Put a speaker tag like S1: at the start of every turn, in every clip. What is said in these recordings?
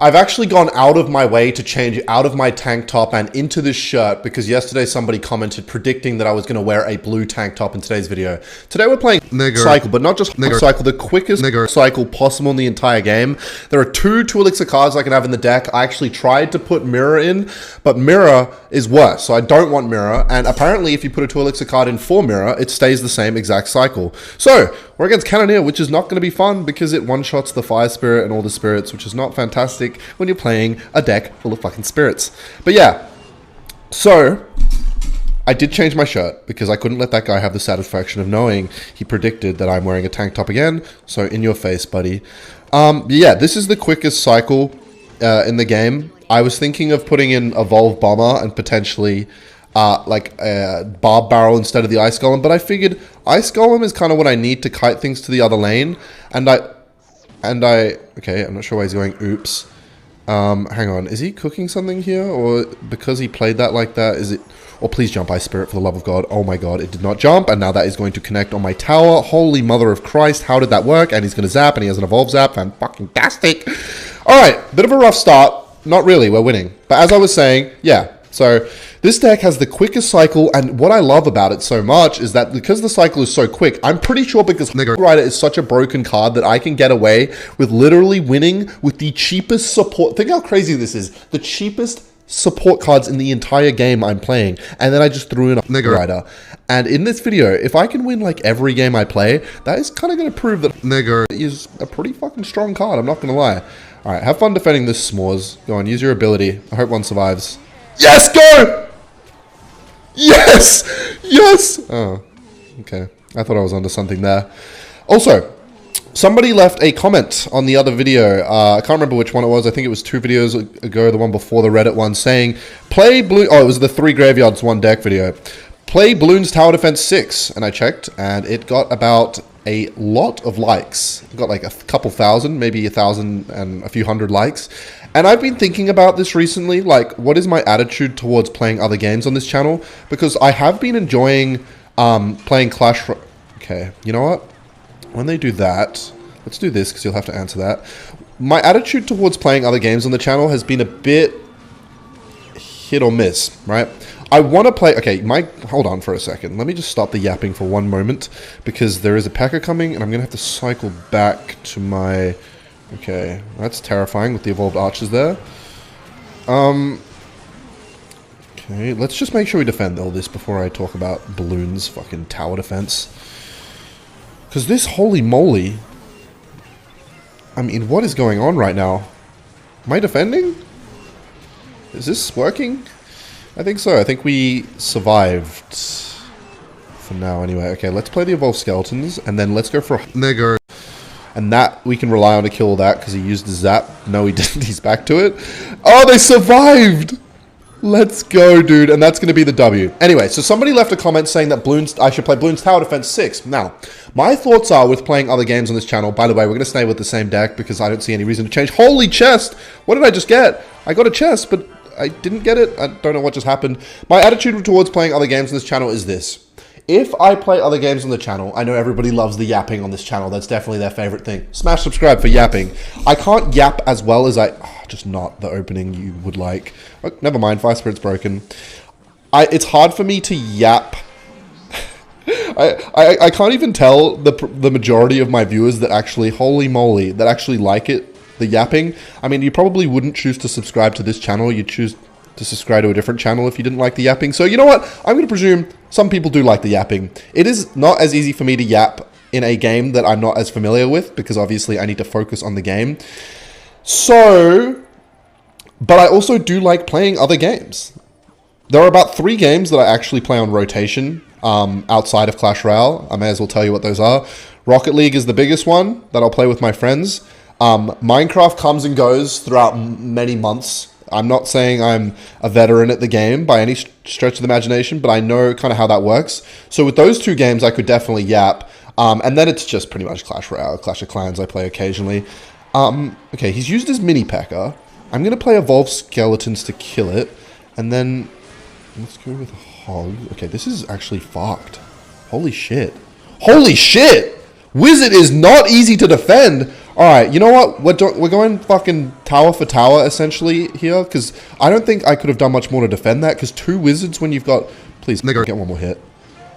S1: I've actually gone out of my way to change out of my tank top and into this shirt because yesterday somebody commented predicting that I was going to wear a blue tank top in today's video. Today we're playing Cycle, but not just Cycle, the quickest cycle possible in the entire game. There are 2 Elixir cards I can have in the deck. I actually tried to put Mirror in, but Mirror is worse, so I don't want Mirror. And apparently if you put a 2 Elixir card in for Mirror, it stays the same exact cycle. So we're against Cannoneer, which is not going to be fun because it one-shots the Fire Spirit and all the spirits, which is not fantastic when you're playing a deck full of fucking spirits. But yeah, so I did change my shirt because I couldn't let that guy have the satisfaction of knowing he predicted that I'm wearing a tank top again. So in your face, buddy. Yeah, this is the quickest cycle in the game. I was thinking of putting in Evolve Bomber and potentially like a Barb Barrel instead of the Ice Golem, but I figured Ice Golem is kind of what I need to kite things to the other lane, and I okay, I'm not sure why he's going oops. Hang on, is he cooking something here, or because he played that like that, is it, or please jump Ice Spirit for the love of God. Oh my God, it did not jump, and now that is going to connect on my tower. Holy mother of Christ, how did that work? And he's going to zap, and he has an Evolve Zap, and fucking tastic. Alright, bit of a rough start. Not really, we're winning. But as I was saying, yeah, so this deck has the quickest cycle, and what I love about it so much is that because the cycle is so quick, I'm pretty sure because Rider is such a broken card that I can get away with literally winning with the cheapest support. Think how crazy this is. The cheapest support cards in the entire game I'm playing, and then I just threw in a Rider. And in this video, if I can win like every game I play, that is kind of going to prove that Nigger is a pretty fucking strong card, I'm not going to lie. Alright, have fun defending this, S'mores. Go on, use your ability. I hope one survives. Yes, go! Yes! Yes! Oh, okay. I thought I was onto something there. Also, somebody left a comment on the other video. I can't remember which one it was. I think it was 2 videos ago, the one before the Reddit one, saying, play Blue... Oh, it was the 3 Graveyards 1 deck video. Play Bloons Tower Defense 6. And I checked, and it got about a lot of likes. It got like a couple thousand, maybe 1,000 and a few hundred likes. And I've been thinking about this recently, like, what is my attitude towards playing other games on this channel? Because I have been enjoying playing Clash... Okay, you know what? When they do that, let's do this, because you'll have to answer that. My attitude towards playing other games on the channel has been a bit hit or miss, right? I want to play... Okay, hold on for a second. Let me just stop the yapping for one moment, because there is a P.E.K.K.A coming, and I'm going to have to cycle back to my... Okay, that's terrifying with the evolved archers there. Okay, let's just make sure we defend all this before I talk about Bloons' fucking tower defense. Because this, holy moly... I mean, what is going on right now? Am I defending? Is this working? I think so. I think we survived. For now, anyway. Okay, let's play the evolved skeletons, and then let's go for a Nigger. And that, we can rely on to kill that, because he used the zap. No, he didn't. He's back to it. Oh, they survived! Let's go, dude. And that's going to be the W. Anyway, so somebody left a comment saying that I should play Bloons Tower Defense 6. Now, my thoughts are with playing other games on this channel. By the way, we're going to stay with the same deck, because I don't see any reason to change. Holy chest! What did I just get? I got a chest, but I didn't get it. I don't know what just happened. My attitude towards playing other games on this channel is this. If I play other games on the channel, I know everybody loves the yapping on this channel. That's definitely their favorite thing. Smash subscribe for yapping. I can't yap as well as just not the opening you would like. Oh, never mind, Fire Spirit's broken. It's hard for me to yap. I can't even tell the majority of my viewers that actually, holy moly, that actually like it, the yapping. I mean, you probably wouldn't choose to subscribe to this channel. You'd choose to subscribe to a different channel if you didn't like the yapping. So you know what? I'm going to presume some people do like the yapping. It is not as easy for me to yap in a game that I'm not as familiar with, because obviously I need to focus on the game. So, but I also do like playing other games. There are about 3 games that I actually play on rotation outside of Clash Royale. I may as well tell you what those are. Rocket League is the biggest one that I'll play with my friends. Minecraft comes and goes throughout many months. I'm not saying I'm a veteran at the game by any stretch of the imagination, but I know kind of how that works. So with those 2 games, I could definitely yap. And then it's just pretty much Clash Royale, Clash of Clans I play occasionally. Okay, he's used his mini P.E.K.K.A. I'm going to play Evolved Skeletons to kill it. And then let's go with Hog. Okay, this is actually fucked. Holy shit. Holy shit! Wizard is not easy to defend. All right, you know what? We're going fucking tower for tower, essentially, here. Because I don't think I could have done much more to defend that. Because 2 wizards when you've got... Please, nigger, get one more hit.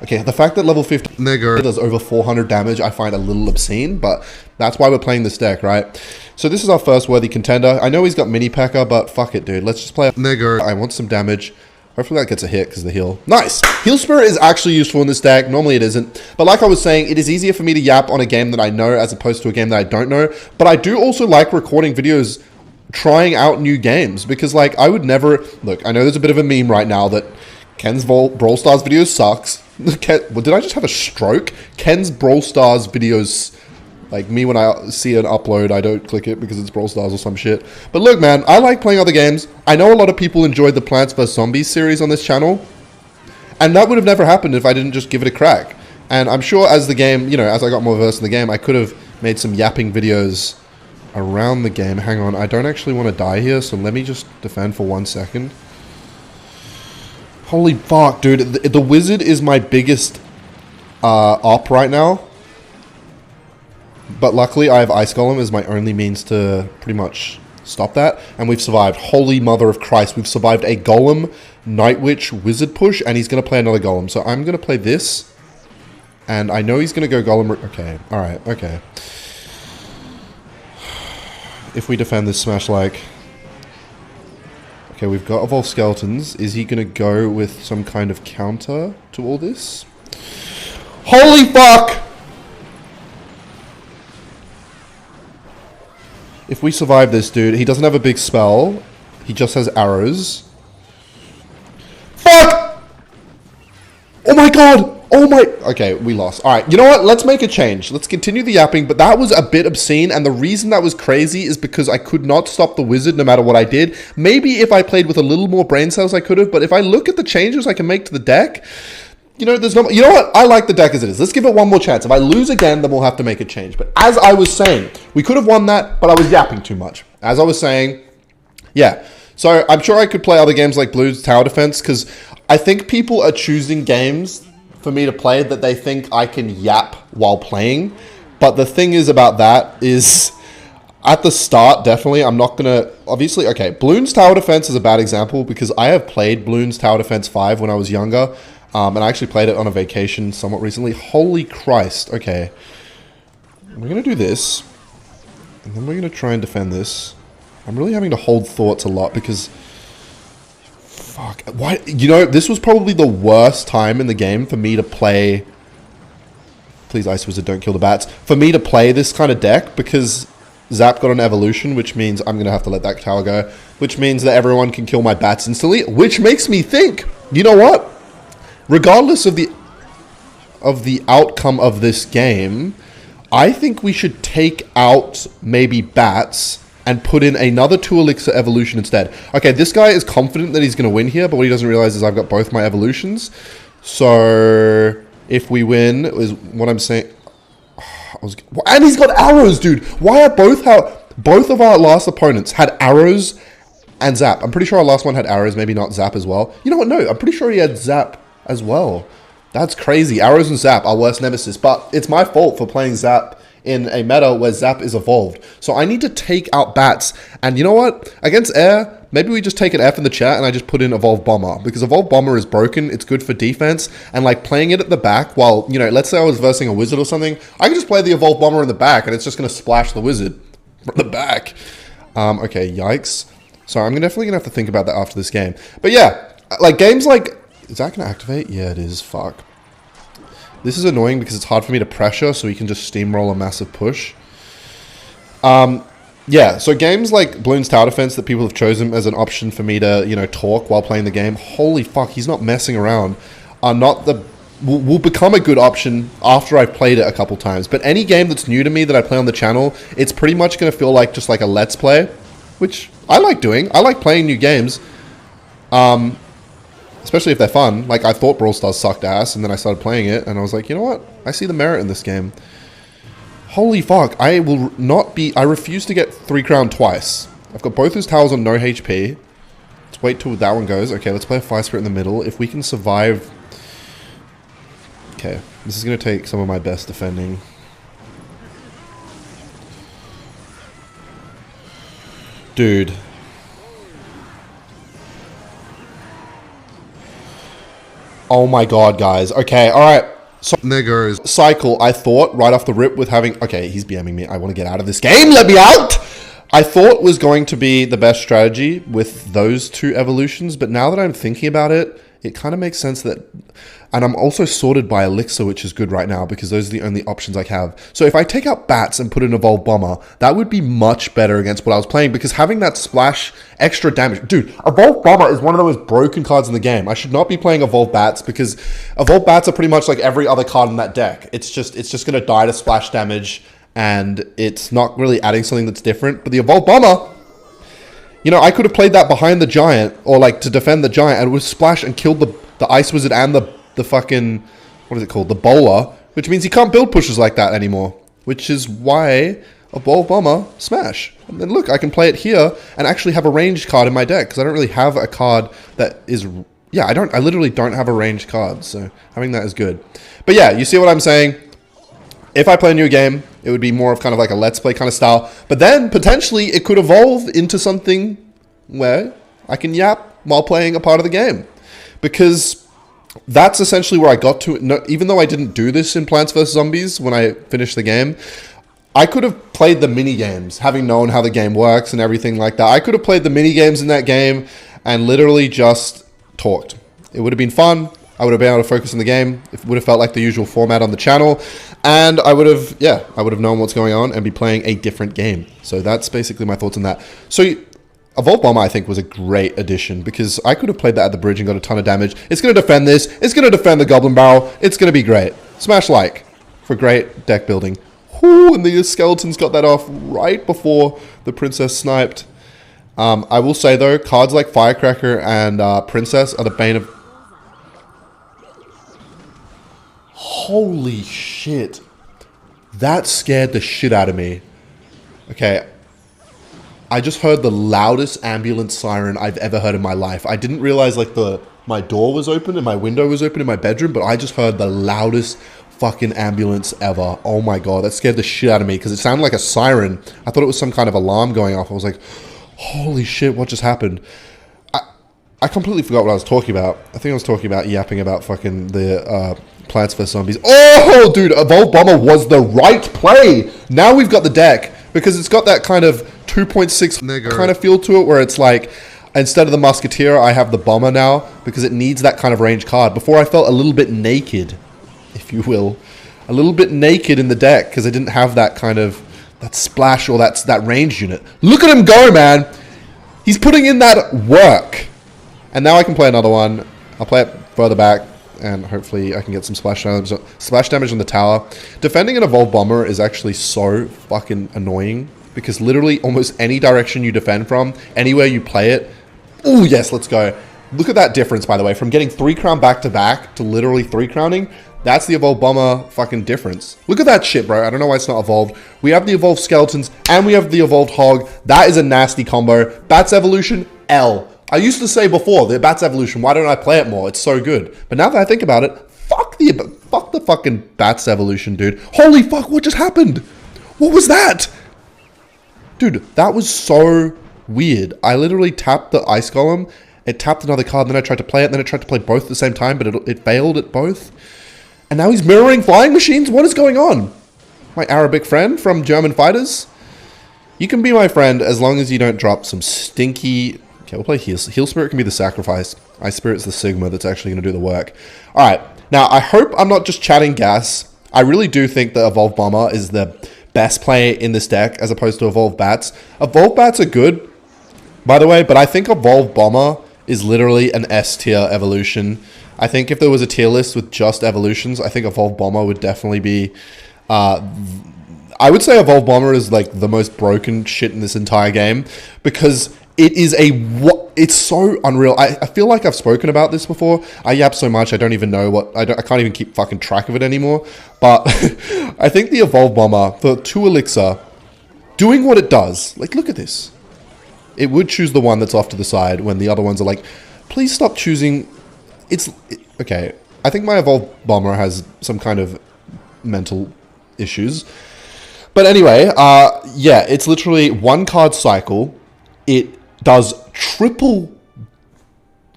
S1: Okay, the fact that level 50 nigger does over 400 damage, I find a little obscene. But that's why we're playing this deck, right? So this is our first worthy contender. I know he's got mini P.E.K.K.A, but fuck it, dude. Let's just play a nigger. I want some damage. Hopefully that gets a hit because of the heal. Nice! Heal Spirit is actually useful in this deck. Normally it isn't. But like I was saying, it is easier for me to yap on a game that I know as opposed to a game that I don't know. But I do also like recording videos trying out new games. Because like, I would never... Look, I know there's a bit of a meme right now that Ken's Brawl Stars video sucks. Did I just have a stroke? Ken's Brawl Stars videos... Like me, when I see an upload, I don't click it because it's Brawl Stars or some shit. But look, man, I like playing other games. I know a lot of people enjoyed the Plants vs. Zombies series on this channel. And that would have never happened if I didn't just give it a crack. And I'm sure as the game, you know, as I got more versed in the game, I could have made some yapping videos around the game. Hang on, I don't actually want to die here, so let me just defend for 1 second. Holy fuck, dude. The Wizard is my biggest op right now. But luckily, I have Ice Golem as my only means to pretty much stop that. And we've survived. Holy mother of Christ. We've survived a Golem, Night Witch, Wizard push. And he's going to play another Golem. So I'm going to play this. And I know he's going to go Golem. Okay. Alright. Okay. If we defend this Smash like... Okay, we've got Evolved Skeletons. Is he going to go with some kind of counter to all this? Holy fuck! If we survive this, dude, he doesn't have a big spell. He just has arrows. Fuck! Oh my god! Oh my... Okay, we lost. Alright, you know what? Let's make a change. Let's continue the yapping, but that was a bit obscene, and the reason that was crazy is because I could not stop the Wizard no matter what I did. Maybe if I played with a little more brain cells, I could have, but if I look at the changes I can make to the deck... You know, there's no... You know what? I like the deck as it is. Let's give it one more chance. If I lose again, then we'll have to make a change. But as I was saying, we could have won that, but I was yapping too much. As I was saying, yeah. So I'm sure I could play other games like Blues Tower Defense, because I think people are choosing games for me to play that they think I can yap while playing. But the thing is about that is... At the start, definitely, I'm not going to... Obviously, okay, Bloons Tower Defense is a bad example, because I have played Bloons Tower Defense 5 when I was younger. And I actually played it on a vacation somewhat recently. Holy Christ. Okay. We're going to do this. And then we're going to try and defend this. I'm really having to hold thoughts a lot because... Fuck. Why? You know, this was probably the worst time in the game for me to play... Please, Ice Wizard, don't kill the bats. For me to play this kind of deck because Zap got an evolution, which means I'm going to have to let that tower go. Which means that everyone can kill my bats instantly. Which makes me think, you know what? Regardless of the outcome of this game, I think we should take out maybe bats and put in another 2 elixir evolution instead. Okay, this guy is confident that he's going to win here, but what he doesn't realize is I've got both my evolutions. So if we win, is what I'm saying. And he's got arrows, dude. Why are both of our last opponents had arrows and Zap? I'm pretty sure our last one had arrows, maybe not Zap as well. You know what? No, I'm pretty sure he had Zap as well. That's crazy. Arrows and Zap are worst nemesis, but it's my fault for playing Zap in a meta where Zap is evolved. So I need to take out bats. And you know what? Against air, maybe we just take an F in the chat and I just put in Evolved Bomber. Because Evolved Bomber is broken. It's good for defense. And like playing it at the back while, you know, let's say I was versing a Wizard or something. I can just play the Evolved Bomber in the back and it's just going to splash the Wizard from the back. Okay, yikes. So I'm definitely going to have to think about that after this game. But yeah, like games like... Is that going to activate? Yeah, it is. Fuck. This is annoying because it's hard for me to pressure, so he can just steamroll a massive push. Yeah, so games like Bloons Tower Defense that people have chosen as an option for me to, you know, talk while playing the game. Holy fuck, he's not messing around. Are not the... Will become a good option after I've played it a couple times. But any game that's new to me that I play on the channel, it's pretty much going to feel like just like a Let's Play, which I like doing. I like playing new games. Especially if they're fun. Like, I thought Brawl Stars sucked ass, and then I started playing it, and I was like, you know what? I see the merit in this game. Holy fuck. I will not be... I refuse to get 3 crown twice. I've got both his towers on no HP. Let's wait till that one goes. Okay, let's play a Fire Spirit in the middle. If we can survive... Okay, this is going to take some of my best defending. Dude. Oh my god, guys. Okay, alright. So, niggers. Cycle, I thought, right off the rip with having... Okay, he's BMing me. I want to get out of this game. Let me out! I thought was going to be the best strategy with those two evolutions, but now that I'm thinking about it, it kind of makes sense that... And I'm also sorted by Elixir, which is good right now, because those are the only options I have. So if I take out Bats and put in Evolved Bomber, that would be much better against what I was playing, because having that splash extra damage... Dude, Evolved Bomber is one of the most broken cards in the game. I should not be playing Evolved Bats, because Evolved Bats are pretty much like every other card in that deck. It's just going to die to splash damage, and it's not really adding something that's different. But the Evolved Bomber... You know, I could have played that behind the Giant, or like to defend the Giant, and it would splash and kill the Ice Wizard and the fucking, what is it called? The Bowler, which means you can't build pushes like that anymore, which is why Evolved Bomber smash. And then look, I can play it here and actually have a ranged card in my deck, because I don't really have a card that is, yeah, I literally don't have a ranged card, so having that is good. But yeah, you see what I'm saying? If I play a new game, it would be more of kind of like a let's play kind of style. But then, potentially, it could evolve into something where I can yap while playing a part of the game. Because that's essentially where I got to. No, even though I didn't do this in Plants vs. Zombies when I finished the game, I could have played the mini-games, having known how the game works and everything like that. I could have played the mini-games in that game and literally just talked. It would have been fun. I would have been able to focus on the game. It would have felt like the usual format on the channel. And I would have, yeah, I would have known what's going on and be playing a different game. So that's basically my thoughts on that. So Evolved Bomber, I think, was a great addition, because I could have played that at the bridge and got a ton of damage. It's going to defend this. It's going to defend the Goblin Barrel. It's going to be great. Smash like for great deck building. Whoo, and the Skeletons got that off right before the Princess sniped. I will say, though, cards like Firecracker and Princess are the bane of... Holy shit. That scared the shit out of me. Okay. I just heard the loudest ambulance siren I've ever heard in my life. I didn't realize like my door was open and my window was open in my bedroom, but I just heard the loudest fucking ambulance ever. Oh my god, that scared the shit out of me, because it sounded like a siren. I thought it was some kind of alarm going off. I was like, holy shit, what just happened? I completely forgot what I was talking about. I think I was talking about yapping about fucking the Plants vs. Zombies. Oh, dude, Evolved Bomber was the right play. Now we've got the deck, because it's got that kind of 2.6 kind of feel to it, where it's like, instead of the Musketeer, I have the Bomber now, because it needs that kind of range card. Before, I felt a little bit naked, if you will. A little bit naked in the deck, because I didn't have that kind of, that splash or that range unit. Look at him go, man. He's putting in that work. And now I can play another one. I'll play it further back, and hopefully I can get some splash damage on the tower. Defending an Evolved Bomber is actually so fucking annoying, because literally almost any direction you defend from, anywhere you play it... Oh, yes, let's go. Look at that difference, by the way. From getting 3 crown back-to-back to literally 3 crowning, that's the Evolved Bomber fucking difference. Look at that shit, bro. I don't know why it's not evolved. We have the Evolved Skeletons, and we have the Evolved Hog. That is a nasty combo. Bats Evolution, L. I used to say before, the Bats Evolution, why don't I play it more? It's so good. But now that I think about it, fuck the fucking Bats Evolution, dude. Holy fuck, what just happened? What was that? Dude, that was so weird. I literally tapped the Ice Golem, it tapped another card, and then I tried to play it, and then I tried to play both at the same time, but it failed at both. And now he's mirroring flying machines? What is going on? My Arabic friend from German Fighters? You can be my friend as long as you don't drop some stinky... Okay, we'll play Heal. Heal Spirit can be the sacrifice. Ice Spirit's the Sigma that's actually going to do the work. Alright, now I hope I'm not just chatting gas. I really do think that Evolved Bomber is the best play in this deck as opposed to Evolved Bats. Evolved Bats are good, by the way, but I think Evolved Bomber is literally an S tier evolution. I think if there was a tier list with just evolutions, I think Evolved Bomber would definitely be... I would say Evolved Bomber is like the most broken shit in this entire game, because it is it's so unreal. I feel like I've spoken about this before. I yap so much, I don't even know what... I can't even keep fucking track of it anymore. But I think the Evolved Bomber, the 2 Elixir, doing what it does. Like, look at this. It would choose the one that's off to the side when the other ones are like, please stop choosing... Okay, I think my Evolved Bomber has some kind of mental issues. But anyway, yeah, it's literally 1 card cycle, it does triple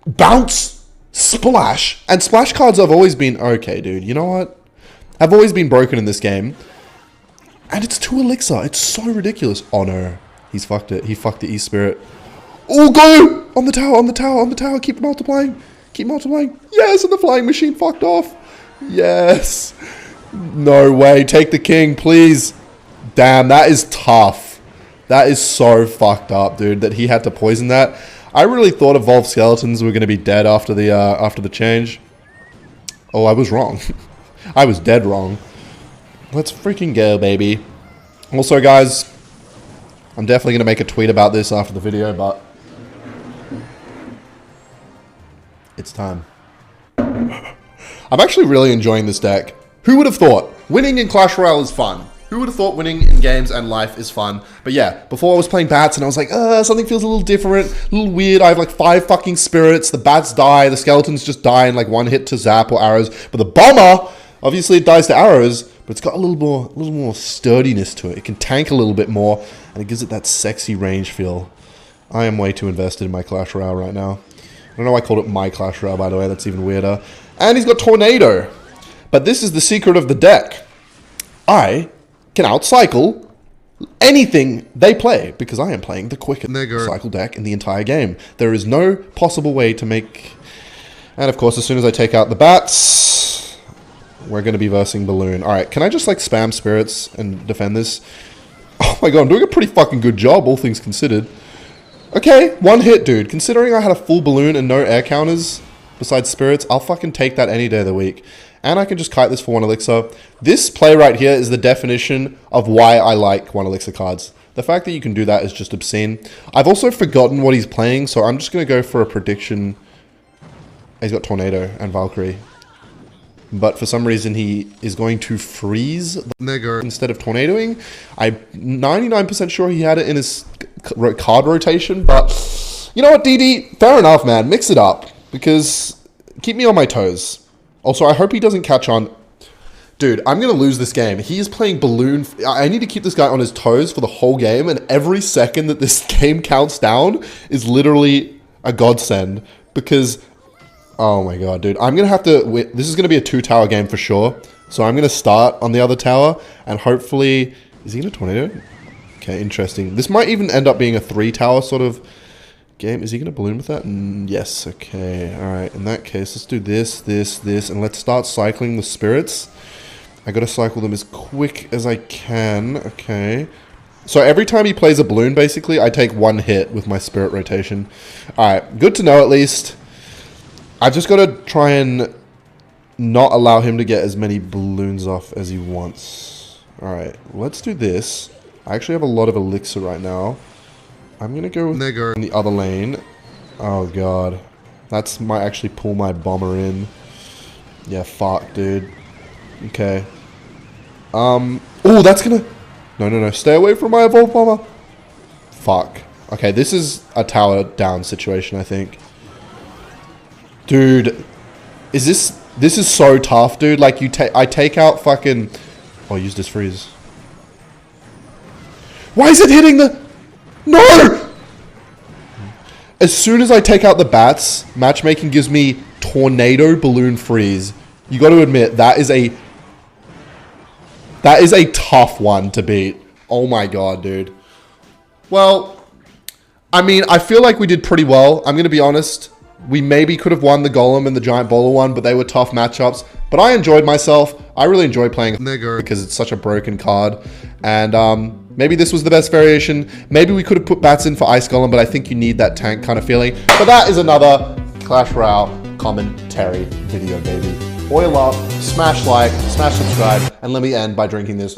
S1: bounce splash. And splash cards have always been, okay, dude, you know what? Have always been broken in this game. And it's 2 elixir. It's so ridiculous. Oh no, he's fucked it. He fucked the E-Spirit. Oh, go! On the tower, on the tower, on the tower. Keep multiplying. Keep multiplying. Yes, and the flying machine fucked off. Yes. No way. Take the king, please. Damn, that is tough. That is so fucked up, dude, that he had to poison that. I really thought Evolved Skeletons were going to be dead after the change. Oh, I was wrong. I was dead wrong. Let's freaking go, baby. Also, guys, I'm definitely going to make a tweet about this after the video, but it's time. I'm actually really enjoying this deck. Who would have thought? Winning in Clash Royale is fun. Who would have thought winning in games and life is fun? But yeah, before I was playing bats and I was like, something feels a little different, a little weird. I have like 5 fucking spirits. The bats die. The skeletons just die in like 1 hit to zap or arrows. But the bomber, obviously it dies to arrows, but it's got a little more sturdiness to it. It can tank a little bit more and it gives it that sexy range feel. I am way too invested in my Clash Royale right now. I don't know why I called it my Clash Royale, by the way. That's even weirder. And he's got Tornado. But this is the secret of the deck. I can outcycle anything they play because I am playing the quickest cycle deck in the entire game. There is no possible way to make... And of course, as soon as I take out the bats, we're going to be versing Balloon. Alright, can I just like spam spirits and defend this? Oh my god, I'm doing a pretty fucking good job, all things considered. Okay, 1 hit, dude. Considering I had a full Balloon and no air counters besides spirits, I'll fucking take that any day of the week. And I can just kite this for 1 elixir. This play right here is the definition of why I like 1 elixir cards. The fact that you can do that is just obscene. I've also forgotten what he's playing, so I'm just going to go for a prediction. He's got Tornado and Valkyrie. But for some reason, he is going to freeze instead of tornadoing. I'm 99% sure he had it in his card rotation. But you know what, DD? Fair enough, man. Mix it up. Because keep me on my toes. Also, I hope he doesn't catch on. Dude, I'm going to lose this game. He is playing Balloon. I need to keep this guy on his toes for the whole game. And every second that this game counts down is literally a godsend. Because, oh my god, dude. I'm going to have to... This is going to be a 2-tower game for sure. So I'm going to start on the other tower. And hopefully... Is he going to tornado? Okay, interesting. This might even end up being a 3-tower sort of... game. Is he going to balloon with that? Yes. Okay. Alright. In that case, let's do this, this, and let's start cycling the spirits. I got to cycle them as quick as I can. Okay. So every time he plays a balloon, basically, I take 1 hit with my spirit rotation. Alright. Good to know, at least. I've just got to try and not allow him to get as many balloons off as he wants. Alright. Let's do this. I actually have a lot of elixir right now. I'm going to go with in the other lane. Oh, God. That's might actually pull my bomber in. Yeah, fuck, dude. Okay. Oh, that's going to... No. Stay away from my evolved bomber. Fuck. Okay, this is a tower down situation, I think. Dude. Is this... This is so tough, dude. Like, I take out fucking... Oh, use this freeze. Why is it hitting the... No! As soon as I take out the bats, matchmaking gives me Tornado Balloon Freeze. You got to admit, that is a tough one to beat. Oh my god, dude. Well, I mean, I feel like we did pretty well. I'm going to be honest. We maybe could have won the Golem and the Giant Bowler one, but they were tough matchups. But I enjoyed myself. I really enjoy playing because it's such a broken card. And maybe this was the best variation. Maybe we could have put bats in for Ice Golem, but I think you need that tank kind of feeling. But that is another Clash Royale commentary video, baby. Oil up, smash like, smash subscribe, and let me end by drinking this